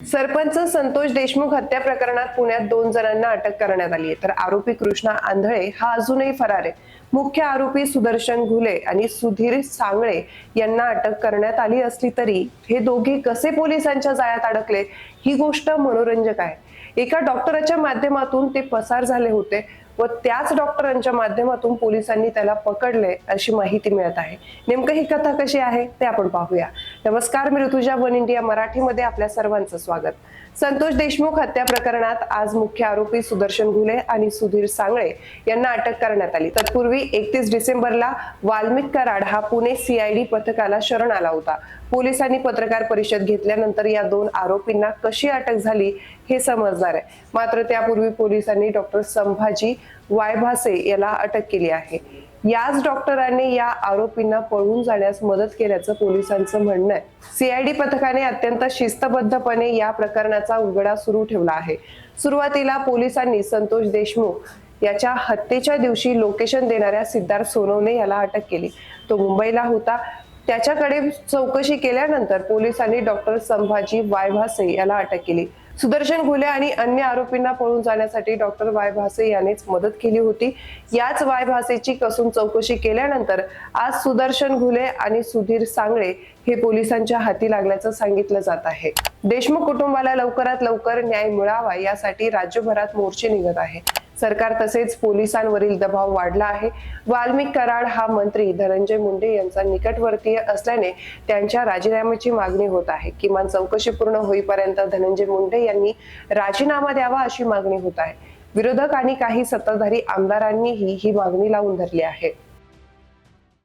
सरपंच संतोष देशमुख हत्या प्रकरणात पुण्यात 2 जणांना अटक करण्यात आली आहे, तर आरोपी कृष्णा आंधळे हा अजूनही फरार आहे। मुख्य आरोपी सुदर्शन घुले आणि सुधीर सांगळे यांना अटक करण्यात आली असली तरी हे दोघे कसे पोलिसांच्या जाळ्यात अडकले ही गोष्ट मनोरंजक आहे। एका डॉक्टराच्या माध्यमातून ते पसार झाले होते व त्याच डॉक्टरांच्या माध्यमातून पोलिसांनी त्याला पकडले अशी माहिती मिळत आहे। नेमकं ही कथा कशी आहे ते आपण पाहूया। नमस्कार, मी ऋतुजा, वन इंडिया मराठीमध्ये आपल्या सर्वांचं स्वागत। संतोष देशमुख हत्या प्रकरणात आज मुख्य आरोपी सुदर्शन घुले आणि सुधीर सांगळे यांना अटक करण्यात आली। तत्पूर्वी 31 डिसेंबरला वाल्मिक कराड हा पुणे सीआयडी पथकाला शरण आला होता। पोलिसांनी पत्रकार परिषद घेतल्यानंतर या 2 आरोपींना कशी अटक झाली हे समजणार आहे। मात्र त्यापूर्वी पोलिसांनी डॉक्टर संभाजी वायभासे याला अटक केली आहे। याच डॉक्टरांनी या आरोपींना पळून जाण्यास मदत केल्याचं पोलिसांचं म्हणणं आहे। सीआयडी पथकाने अत्यंत शिस्तबद्धपणे या प्रकरणाचा उलगडा सुरू ठेवला आहे। सुरुवातीला पोलिसांनी संतोष देशमुख याच्या हत्येच्या दिवशी लोकेशन देणाऱ्या सिद्धार्थ सोनवणे याला अटक केली। तो मुंबईला होता। त्याच्याकडे चौकशी केल्यानंतर पोलिसांनी डॉक्टर संभाजी वायभासे याला अटक केली। सुदर्शन घुले आणि अन्य आरोपींना पळून जाण्यासाठी डॉक्टर वायभासे यानेच मदत केली होती। याच वायभासेची कसून चौकशी केल्यानंतर आज सुदर्शन घुले आणि सुधीर सांगळे हे पोलिसांच्या हाती लागल्याचं सांगितलं जात आहे। देशमुख कुटुंबाला लवकरात लवकर न्याय मिळावा यासाठी राज्यभरात मोर्चे निघत आहे। सरकार तसेच पोलिसांवरील दबाव वाढला आहे। वाल्मिक कराड हा मंत्री धनंजय मुंडे यांचा निकटवर्तीय असल्याने त्यांच्या राजीनाम्याची मागणी होत आहे। किमान चौकशी पूर्ण होईपर्यंत धनंजय मुंडे यांनी राजीनामा द्यावा अशी मागणी होत आहे। विरोधक आणि काही सत्ताधारी आमदारांनीही ही मागणी लावून धरली आहे।